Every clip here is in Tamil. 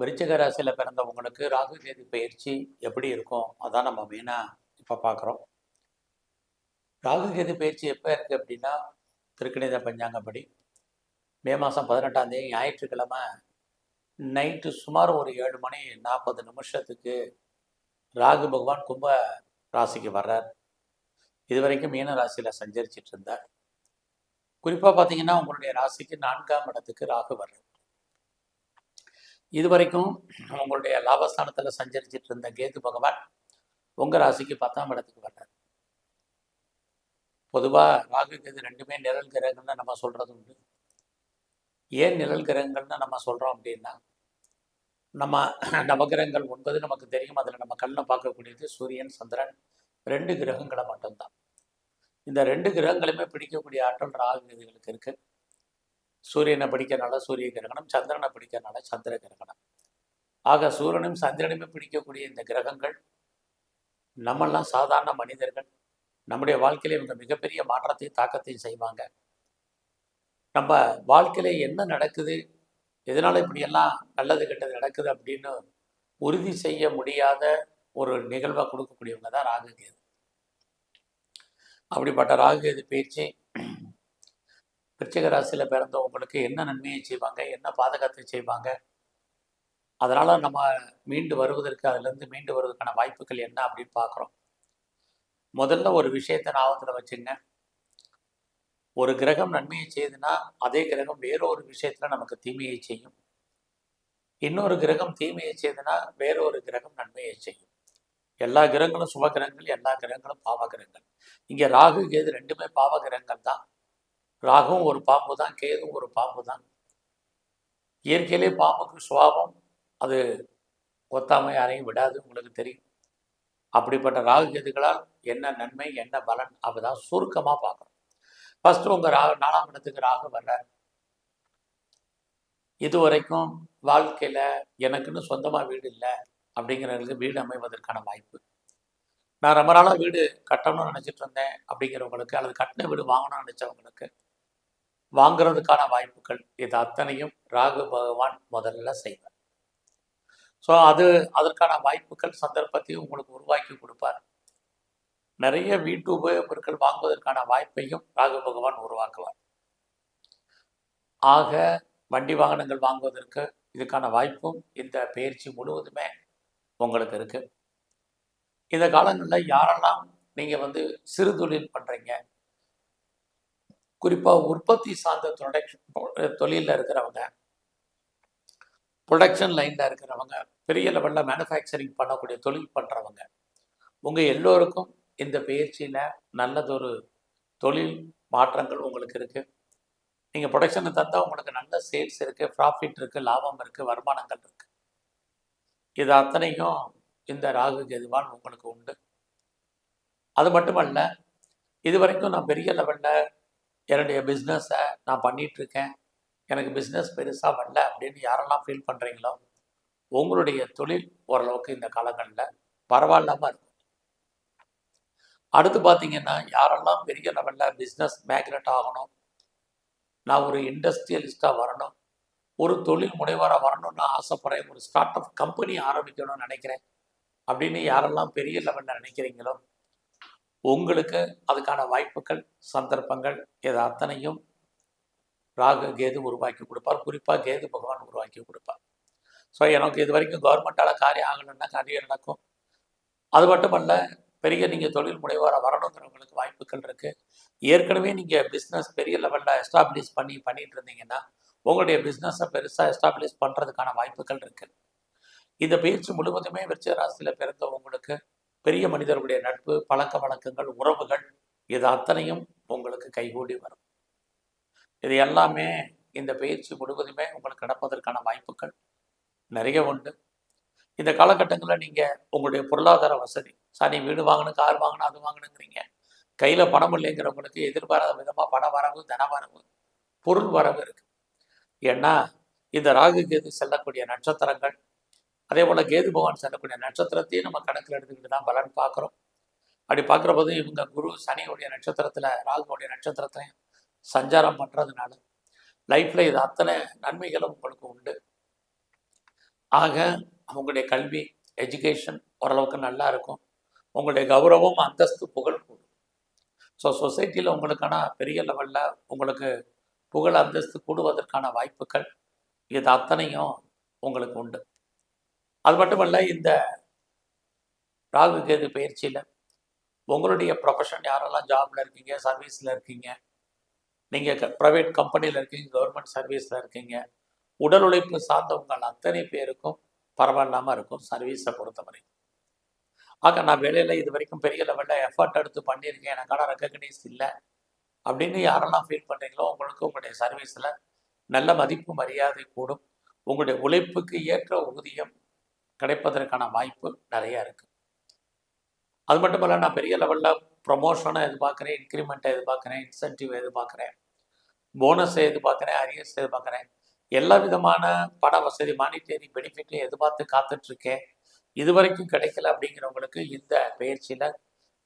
விருச்சிக ராசியில் பிறந்தவங்களுக்கு ராகு கேது பயிற்சி எப்படி இருக்கும் அதான் நம்ம மெயினாக இப்போ பார்க்குறோம். ராகு கேது பயிற்சி எப்போ இருக்குது அப்படின்னா, திருக்கணித பஞ்சாங்கப்படி மே மாதம் 18ஆம் தேதி ஞாயிற்றுக்கிழமை நைட்டு சுமார் ஒரு 7:40 ராகு பகவான் கும்ப ராசிக்கு வர்றார். இது வரைக்கும் மீன ராசியில் சஞ்சரிச்சிட்டு இருந்தார். குறிப்பாக பார்த்தீங்கன்னா உங்களுடைய ராசிக்கு 4ஆம் இடத்துக்கு ராகு வர்றார். இது வரைக்கும் உங்களுடைய லாபஸ்தானத்தில் சஞ்சரிச்சிட்டு இருந்த கேது பகவான் உங்கள் ராசிக்கு 10ஆம் இடத்துக்கு வர்றார். பொதுவாக ராகு கேது ரெண்டுமே நிழல் கிரகங்கள்னு நம்ம சொல்கிறது உண்டு. ஏன் நிழல் கிரகங்கள்னு நம்ம சொல்கிறோம் அப்படின்னா, நம்ம நவகிரகங்கள் 9 நமக்கு தெரியும். அதில் நம்ம கண்ணில் பார்க்கக்கூடியது சூரியன், சந்திரன் 2 கிரகங்களை மட்டும்தான். இந்த 2 கிரகங்களுமே பிடிக்கக்கூடிய ஆற்றல் ராகு கேதுகளுக்கு இருக்குது. சூரியனை பிடிக்கிறனால சூரிய கிரகணம், சந்திரனை பிடிக்கிறனால சந்திர கிரகணம். ஆக சூரியனும் சந்திரனுமே பிடிக்கக்கூடிய இந்த கிரகங்கள் நம்மெல்லாம் சாதாரண மனிதர்கள். நம்முடைய வாழ்க்கையில இவங்க மிகப்பெரிய மாற்றத்தையும் தாக்கத்தையும் செய்வாங்க. நம்ம வாழ்க்கையில என்ன நடக்குது, எதனால இப்படியெல்லாம் நல்லது கெட்டது நடக்குது அப்படின்னு உறுதி செய்ய முடியாத ஒரு நிகழ்வை கொடுக்கக்கூடியவங்க தான் ராகு கேது. அப்படிப்பட்ட ராகு கேது பேச்சு விருச்சிக ராசியில் பிறந்தவங்களுக்கு என்ன நன்மையை செய்வாங்க, என்ன பாதகத்தை செய்வாங்க, அதனால் நம்ம மீண்டு வருவதற்கு, அதிலிருந்து மீண்டு வருவதற்கான வாய்ப்புகள் என்ன அப்படின்னு பார்க்குறோம். முதல்ல ஒரு விஷயத்தை ஞாபகத்தில் வச்சுங்க. ஒரு கிரகம் நன்மையை செய்யுதுன்னா அதே கிரகம் வேறொரு விஷயத்தில் நமக்கு தீமையை செய்யும். இன்னொரு கிரகம் தீமையை செய்யுதுன்னா வேறொரு கிரகம் நன்மையை செய்யும். எல்லா கிரகங்களும் சுப கிரகங்கள், எல்லா கிரகங்களும் பாவ கிரகங்கள். இங்கே ராகு கேது ரெண்டுமே பாவ கிரகங்கள் தான். ராகுவும் ஒரு பாம்பு தான், கேதுவும் ஒரு பாம்பு தான். இயற்கையிலே பாம்புக்கு சுபாவம் அது கொத்தாமை யாரையும் விடாது, உங்களுக்கு தெரியும். அப்படிப்பட்ட ராகு கேதுகளால் என்ன நன்மை என்ன பலன் அப்பதான் சுருக்கமாக பார்க்குறோம். ஃபர்ஸ்ட் உங்கள் 4ஆம் இடத்துக்கு ராகு வர்றார். இதுவரைக்கும் வாழ்க்கையில் எனக்குன்னு சொந்தமாக வீடு இல்லை அப்படிங்கிறவங்களுக்கு வீடு அமைவதற்கான வாய்ப்பு. நான் ரொம்ப நாளாக வீடு கட்டணும்னு நினச்சிட்டு இருந்தேன் அப்படிங்கிறவங்களுக்கு, அல்லது கட்டின வீடு வாங்கணும்னு நினச்சவங்களுக்கு வாங்கிறதுக்கான வாய்ப்புகள், இது அத்தனையும் ராகு பகவான் முதல்ல செய்வார். ஸோ அதற்கான வாய்ப்புகள் சந்தர்ப்பத்தையும் உங்களுக்கு உருவாக்கி கொடுப்பார். நிறைய வீட்டு உபயோகப் பொருட்கள் வாங்குவதற்கான வாய்ப்பையும் ராகு பகவான் உருவாக்குவார். ஆக வண்டி வாகனங்கள் வாங்குவதற்கு இதுக்கான வாய்ப்பும் இந்த பயிற்சி முழுவதுமே உங்களுக்கு இருக்கு. இந்த காலங்களில் யாரெல்லாம் நீங்கள் சிறு தொழில் பண்ணுறீங்க, குறிப்பாக உற்பத்தி சார்ந்த தொழிலில் இருக்கிறவங்க, ப்ரொடக்ஷன் லைனில் இருக்கிறவங்க, பெரிய லெவலில் மேனுஃபேக்சரிங் பண்ணக்கூடிய தொழில் பண்ணுறவங்க, உங்கள் எல்லோருக்கும் இந்த பயிற்சியில் நல்லதொரு தொழில் மாற்றங்கள் உங்களுக்கு இருக்குது. நீங்கள் ப்ரொடக்ஷனை தந்தால் உங்களுக்கு நல்ல சேல்ஸ் இருக்குது, ப்ராஃபிட் இருக்குது, லாபம் இருக்குது, வருமானங்கள் இருக்குது. இது அத்தனையும் இந்த ராகு கேதுவால் உங்களுக்கு உண்டு. அது மட்டுமல்ல, இது வரைக்கும் நான் பெரிய லெவலில் என்னுடைய பிஸ்னஸை நான் பண்ணிகிட்ருக்கேன், எனக்கு பிஸ்னஸ் பெருசாக வரல அப்படின்னு யாரெல்லாம் ஃபீல் பண்ணுறீங்களோ, உங்களுடைய தொழில் ஓரளவுக்கு இந்த காலங்களில் பரவாயில்லாமல் இருக்கும். அடுத்து பார்த்தீங்கன்னா, யாரெல்லாம் பெரிய லெவலில் பிஸ்னஸ் மேக்னெட் ஆகணும், நான் ஒரு இண்டஸ்ட்ரியலிஸ்டாக வரணும், ஒரு தொழில் முனைவராக வரணும்னு ஆசைப்படுறேன், ஒரு ஸ்டார்ட் அப் கம்பெனி ஆரம்பிக்கணும்னு நினைக்கிறேன் அப்படின்னு யாரெல்லாம் பெரிய லெவலில் நினைக்கிறீங்களோ, உங்களுக்கு அதுக்கான வாய்ப்புகள், சந்தர்ப்பங்கள் இது அத்தனையும் ராகு கேது உருவாக்கி கொடுப்பார். குறிப்பாக கேது பகவான் உருவாக்கி கொடுப்பார். ஸோ எனக்கு இது வரைக்கும் கவர்மெண்ட்டால் காரியம் ஆகணும்னா காரியம் நடக்கும். அது மட்டுமல்ல, பெரிய நீங்கள் தொழில் முனைவராக வரணுங்கிறவங்களுக்கு வாய்ப்புகள் இருக்குது. ஏற்கனவே நீங்கள் பிஸ்னஸ் பெரிய லெவலில் எஸ்டாப்ளிஷ் பண்ணிட்டு இருந்தீங்கன்னா உங்களுடைய பிஸ்னஸை பெருசாக எஸ்டாப்ளிஷ் பண்ணுறதுக்கான வாய்ப்புகள் இருக்குது. இந்த பயிற்சி முழுவதுமே விருச்சிக ராசியில் பிறந்தவங்களுக்கு பெரிய மனிதர்களுடைய நட்பு, பழக்க வழக்கங்கள், உறவுகள் இது அத்தனையும் உங்களுக்கு கைகூடி வரும். இது எல்லாமே இந்த பயிற்சி முழுவதுமே உங்களுக்கு நடப்பதற்கான வாய்ப்புகள் நிறைய உண்டு. இந்த காலகட்டங்களில் நீங்கள் உங்களுடைய பொருளாதார வசதி, சார் நீ வீடு வாங்கணும், கார் வாங்கணும், அது வாங்கணுங்கிறீங்க, கையில் பணம் இல்லைங்கிறவங்களுக்கு எதிர்பாராத விதமாக பண வரவு, தன வரவு, பொருள் வரவு இருக்குது. ஏன்னா இந்த ராகு கேது செல்லக்கூடிய நட்சத்திரங்கள், அதே போல் கேது பகவான் செல்லக்கூடிய நட்சத்திரத்தையும் நம்ம கணக்கில் எடுத்துக்கிட்டு தான் பலன் பார்க்குறோம். அப்படி பார்க்குற போது இவங்க குரு சனியுடைய நட்சத்திரத்தில், ராகுடைய நட்சத்திரத்திலையும் சஞ்சாரம் பண்ணுறதுனால லைஃப்பில் இது அத்தனை நன்மைகளும் உங்களுக்கு உண்டு. ஆக உங்களுடைய கல்வி எஜுகேஷன் ஓரளவுக்கு நல்லா இருக்கும். உங்களுடைய கௌரவம் அந்தஸ்து புகழ் கூடும். ஸோ சொசைட்டியில் உங்களுக்கான பெரிய லெவலில் உங்களுக்கு புகழ் அந்தஸ்து கூடுவதற்கான வாய்ப்புகள் இது அத்தனையும் உங்களுக்கு உண்டு. அது மட்டுமல்ல, இந்த ராகு கேது பயிற்சியில் உங்களுடைய ப்ரொஃபஷன் யாரெல்லாம் ஜாபில் இருக்கீங்க, சர்வீஸில் இருக்கீங்க, நீங்கள் ப்ரைவேட் கம்பெனியில் இருக்கீங்க, கவர்மெண்ட் சர்வீஸில் இருக்கீங்க, உடல் உழைப்பு சார்ந்தவங்கள் அத்தனை பேருக்கும் பரவாயில்லாமல் இருக்கும் சர்வீஸை பொறுத்தவரை. ஆக நான் வேலையில் இது வரைக்கும் பெரிய லெவலில் எஃபர்ட் எடுத்து பண்ணியிருக்கேன், எனக்கான ரெக்கக்னைஸ் இல்லை அப்படின்னு யாரெல்லாம் ஃபீல் பண்ணுறீங்களோ உங்களுக்கு உங்களுடைய சர்வீஸில் நல்ல மதிப்பு மரியாதை கூடும். உங்களுடைய உழைப்புக்கு ஏற்ற ஊதியம் கிடைப்பதற்கான வாய்ப்பு நிறையா இருக்குது. அது மட்டும் இல்லை, நான் பெரிய லெவலில் ப்ரொமோஷனை எதிர்பார்க்குறேன், இன்க்ரிமெண்ட்டை எதிர்பார்க்குறேன், இன்சென்டிவ் எதிர்பார்க்குறேன், போனஸை எதிர்பார்க்குறேன், அரியர்ஸ் எதிர்பார்க்குறேன், எல்லா விதமான பண வசதி மானிட்டரி பெனிஃபிட்டையும் எதிர்பார்த்து காத்துட்ருக்கேன், இது வரைக்கும் கிடைக்கல அப்படிங்கிறவங்களுக்கு இந்த பயிற்சியில்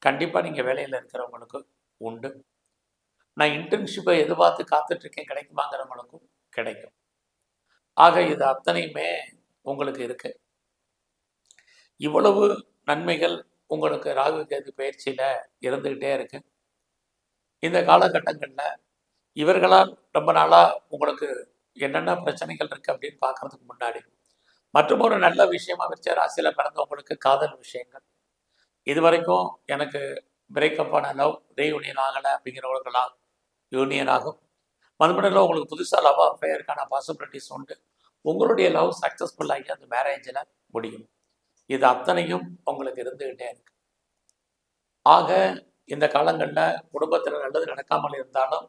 கண்டிப்பாக நீங்கள் வேலையில் இருக்கிறவங்களுக்கு உண்டு. நான் இன்டர்ன்ஷிப்பை எதிர்பார்த்து காத்துட்ருக்கேன், கிடைக்குமாங்கிறவங்களுக்கும் கிடைக்கும். ஆக இது அத்தனையுமே உங்களுக்கு இருக்கு. இவ்வளவு நன்மைகள் உங்களுக்கு ராகு கேது பயிற்சியில் இருந்துக்கிட்டே இருக்கு. இந்த காலகட்டங்களில் இவர்களால் ரொம்ப நாளாக உங்களுக்கு என்னென்ன பிரச்சனைகள் இருக்குது அப்படின்னு பார்க்குறதுக்கு முன்னாடி மற்றும் ஒரு நல்ல விஷயமா விருச்சிக ராசியில் பிறந்தவங்களுக்கு காதல் விஷயங்கள் இது வரைக்கும் எனக்கு பிரேக்கப் ஆன லவ் ரீயூனியன் ஆகலை அப்படிங்கிறவர்களால் யூனியன் ஆகும். மறுபடியும் உங்களுக்கு புதுசாக லவ் அஃபேருக்கான பாசிபிலிட்டிஸ் உண்டு. உங்களுடைய லவ் சக்ஸஸ்ஃபுல் ஆகி அந்த மேரேஜில் முடியும். இது அத்தனையும் உங்களுக்கு இருந்துக்கிட்டே இருக்கு. ஆக இந்த காலங்களில் குடும்பத்தில் நல்லது நடக்காமல் இருந்தாலும்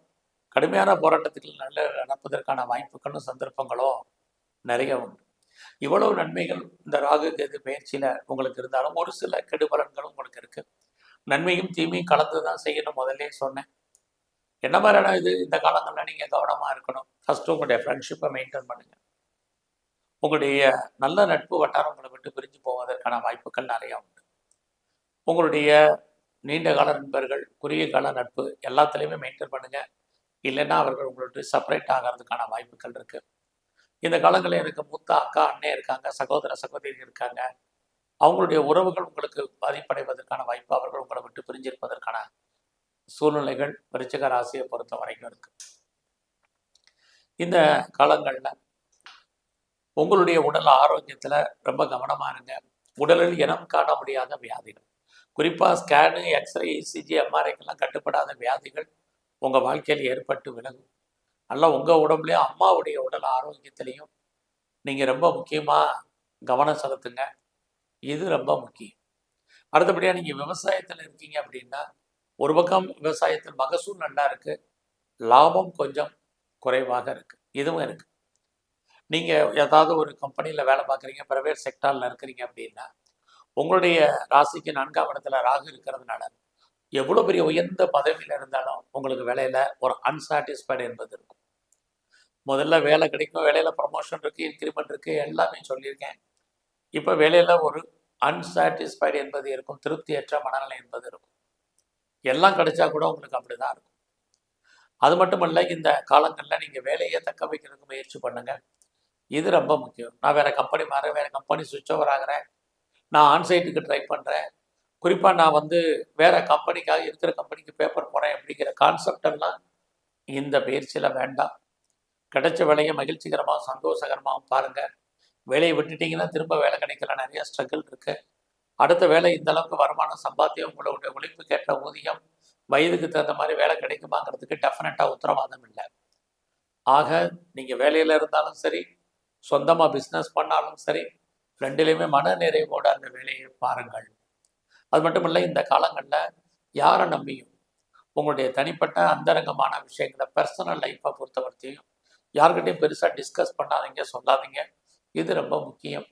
கடுமையான போராட்டத்துக்கு நல்ல நடப்பதற்கான வாய்ப்புகளும் சந்தர்ப்பங்களும் நிறைய உண்டு. இவ்வளவு நன்மைகள் இந்த ராகு கேது பயிற்சியில் உங்களுக்கு இருந்தாலும் ஒரு சில கெடுபலன்களும் உங்களுக்கு இருக்குது. நன்மையும் தீமையும் கலந்து தான் செய்யணும். முதல்ல சொன்னேன். என்ன மாதிரியான இது இந்த காலங்களில் நீங்கள் கவனமாக இருக்கணும். ஃபஸ்ட்டு உங்களுடைய ஃப்ரெண்ட்ஷிப்பை மெயின்டைன் பண்ணுங்கள். உங்களுடைய நல்ல நட்பு வட்டாரம் உங்களை விட்டு பிரிஞ்சு போவதற்கான வாய்ப்புகள் நிறையா உண்டு. உங்களுடைய நீண்ட கால நண்பர்கள், குறுகிய கால நட்பு எல்லாத்துலேயுமே மெயின்டைன் பண்ணுங்கள். இல்லைன்னா அவர்கள் உங்கள்கிட்ட செப்பரேட் ஆகிறதுக்கான வாய்ப்புகள் இருக்குது. இந்த காலங்களில் எனக்கு மூத்த அக்கா அண்ணே இருக்காங்க, சகோதர சகோதரிகள் இருக்காங்க. அவங்களுடைய உறவுகள் உங்களுக்கு பாதிப்படைவதற்கான வாய்ப்பு, அவர்கள் உங்களை விட்டு பிரிஞ்சிருப்பதற்கான சூழ்நிலைகள் விருச்சிக ராசியை பொறுத்த வரைக்கும் இருக்கு. இந்த காலங்களில் உங்களுடைய உடல் ஆரோக்கியத்தில் ரொம்ப கவனமாக இருங்க. உடலில் இனம் காண முடியாத வியாதிகள், குறிப்பாக ஸ்கேனு, எக்ஸ்ரே, இசிஜி, எம்ஆர்ஐக்கெல்லாம் கட்டுப்படாத வியாதிகள் உங்கள் வாழ்க்கையில் ஏற்பட்டு விலகும். நல்லா உங்கள் உடம்புலையும் அம்மாவுடைய உடல் ஆரோக்கியத்திலையும் நீங்கள் ரொம்ப முக்கியமாக கவனம் செலுத்துங்க. இது ரொம்ப முக்கியம். அடுத்தபடியாக நீங்கள் விவசாயத்தில் இருக்கீங்க அப்படின்னா, ஒரு பக்கம் விவசாயத்தில் மகசூல் நல்லா இருக்குது, லாபம் கொஞ்சம் குறைவாக இருக்குது, இதுவும் இருக்குது. நீங்கள் ஏதாவது ஒரு கம்பெனியில் வேலை பார்க்குறீங்க, ப்ரைவேட் செக்டாரில் இருக்கிறீங்க அப்படின்னா, உங்களுடைய ராசிக்கு 4ஆம் இடத்துல ராகு இருக்கிறதுனால எவ்வளோ பெரிய உயர்ந்த பதவியில் இருந்தாலும் உங்களுக்கு வேலையில் ஒரு அன்சாட்டிஸ்ஃபைடு என்பது இருக்கும். முதல்ல வேலை கிடைக்கும், வேலையில் ப்ரமோஷன் இருக்குது, இன்க்ரிமெண்ட் இருக்குது, எல்லாமே சொல்லியிருக்கேன். இப்போ வேலையில் ஒரு அன்சாட்டிஸ்ஃபைடு என்பது இருக்கும், திருப்தியற்ற மனநிலை என்பது இருக்கும். எல்லாம் கிடைச்சா கூட உங்களுக்கு அப்படி தான் இருக்கும். அது மட்டுமல்ல, இந்த காலங்களில் நீங்கள் வேலையை தக்க வைக்கிறதுக்கு முயற்சி பண்ணுங்கள். இது ரொம்ப முக்கியம். நான் வேறு கம்பெனி மாறேன், வேறு கம்பெனி சுவிட்ச் ஓவர் ஆகிறேன், நான் ஆன்சைட்டுக்கு ட்ரை பண்ணுறேன், குறிப்பாக நான் வேறு கம்பெனிக்காக இருக்கிற கம்பெனிக்கு பேப்பர் போகிறேன் அப்படிங்கிற கான்செப்டெல்லாம் இந்த பயிற்சியில் வேண்டாம். கிடைச்ச வேலையை மகிழ்ச்சிகரமாகவும் சந்தோஷகரமாகவும் பாருங்கள். வேலையை விட்டுட்டிங்கன்னா திரும்ப வேலை கிடைக்கல, நிறைய ஸ்ட்ரகிள் இருக்குது. அடுத்த வேலை இந்த அளவுக்கு வருமானம், சம்பாத்தியம், உங்களுடைய உழைப்புக்கு ஏற்ற ஊதியம், வயதுக்கு தகுந்த மாதிரி வேலை கிடைக்குமாங்கிறதுக்கு டெஃபினட்டாக உத்தரவாதம் இல்லை. ஆக நீங்கள் வேலையில் இருந்தாலும் சரி, சொந்தமாக பிஸ்னஸ் பண்ணாலும் சரி, ரெண்டுலேயுமே மன நிறைவோடு அந்த வேலையை பாருங்கள். அது மட்டும் இல்லை, இந்த காலங்களில் யாரை நம்பியும் உங்களுடைய தனிப்பட்ட அந்தரங்கமான விஷயங்களை, பர்சனல் லைஃப்பை பொறுத்தவரைத்தையும் யார்கிட்டையும் பெருசாக டிஸ்கஸ் பண்ணாதீங்க, சொல்லாதீங்க. இது ரொம்ப முக்கியம்.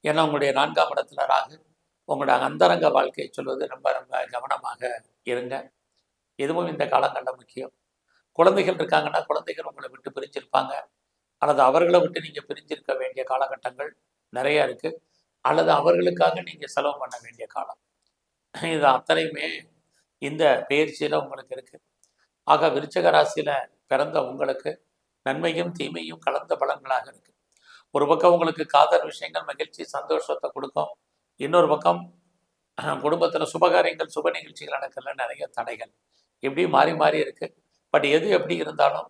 ஏன்னா உங்களுடைய 4ஆம் இடத்துல ராகு உங்களுடைய அந்தரங்க வாழ்க்கையை சொல்வது ரொம்ப ரொம்ப கவனமாக இருங்க. இதுவும் இந்த காலங்களில் முக்கியம். குழந்தைகள் இருக்காங்கன்னா குழந்தைகள் உங்களை விட்டு பிரிஞ்சிருப்பாங்க, அல்லது அவர்களை விட்டு நீங்கள் பிரிஞ்சிருக்க வேண்டிய காலகட்டங்கள் நிறையா இருக்குது, அல்லது அவர்களுக்காக நீங்கள் செலவு பண்ண வேண்டிய காலம். இது அத்தனையுமே இந்த பயிற்சியில் உங்களுக்கு இருக்குது. ஆக விருச்சிக ராசியில் பிறந்த உங்களுக்கு நன்மையும் தீமையும் கலந்த பலன்களாக இருக்குது. ஒரு பக்கம் உங்களுக்கு காதல் விஷயங்கள் மகிழ்ச்சி சந்தோஷத்தை கொடுக்கும். இன்னொரு பக்கம் குடும்பத்தில் சுபகாரியங்கள் சுப நிகழ்ச்சிகள் நடக்கிறதுல நிறைய தடைகள் இப்படி மாறி மாறி இருக்குது. பட் எது எப்படி இருந்தாலும்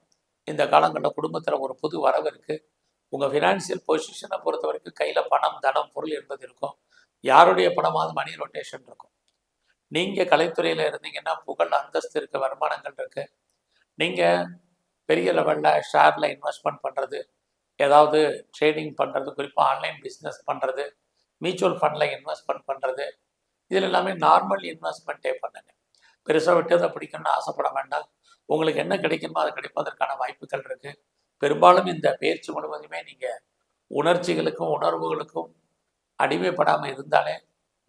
இந்த காலங்களில் குடும்பத்தில் ஒரு புது வரவு இருக்குது. உங்கள் ஃபினான்சியல் பொசிஷனை பொறுத்த வரைக்கும் கையில் பணம் தனம் பொருள் என்பது இருக்கும். யாருடைய பணமாவது மணி ரொட்டேஷன் இருக்கும். நீங்கள் கலைத்துறையில் இருந்தீங்கன்னா புகழ் அந்தஸ்து இருக்குது, வருமானங்கள் இருக்குது. நீங்கள் பெரிய லெவலில் ஷேரில் இன்வெஸ்ட்மெண்ட் பண்ணுறது, ஏதாவது ட்ரேடிங் பண்ணுறது, குறிப்பாக ஆன்லைன் பிஸ்னஸ் பண்ணுறது, மியூச்சுவல் ஃபண்டில் இன்வெஸ்ட்மெண்ட் பண்ணுறது, இதில் எல்லாமே நார்மல் இன்வெஸ்ட்மெண்ட்டே பண்ணுங்க. பெருசாக விட்டதை பிடிக்கணும்னு ஆசைப்பட வேண்டாம். உங்களுக்கு என்ன கிடைக்குமோ அது கிடைப்பதற்கான வாய்ப்புகள் இருக்குது. பெரும்பாலும் இந்த பயிற்சி முழுவதுமே நீங்கள் உணர்ச்சிகளுக்கும் உணர்வுகளுக்கும் அடிமைப்படாமல் இருந்தாலே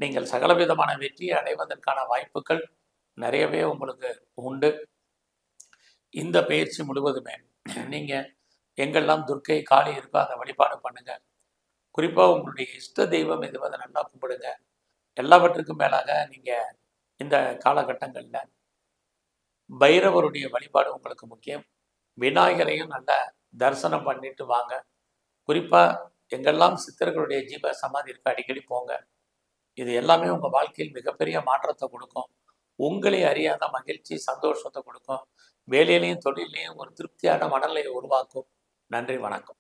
நீங்கள் சகலவிதமான வெற்றியை அடைவதற்கான வாய்ப்புகள் நிறையவே உங்களுக்கு உண்டு. இந்த பயிற்சி முழுவதுமே நீங்கள் எங்கெல்லாம் துர்க்கை காளி இருக்கோ அதை வழிபாடு பண்ணுங்கள். குறிப்பாக உங்களுடைய இஷ்ட தெய்வம் எதுவதை நல்லா கும்பிடுங்க. எல்லாவற்றுக்கும் மேலாக நீங்கள் இந்த காலகட்டங்களில் பைரவருடைய வழிபாடு உங்களுக்கு முக்கியம். விநாயகரையும் நல்லா தரிசனம் பண்ணிட்டு வாங்க. குறிப்பாக எங்கெல்லாம் சித்தர்களுடைய ஜீவ சமாதி இருக்க அடிக்கடி போங்க. இது எல்லாமே உங்கள் வாழ்க்கையில் மிகப்பெரிய மாற்றத்தை கொடுக்கும். உங்களை அறியாத மகிழ்ச்சி சந்தோஷத்தை கொடுக்கும். வேலையிலையும் தொழிலையும் ஒரு திருப்தியான மனநிலையை உருவாக்கும். நன்றி, வணக்கம்.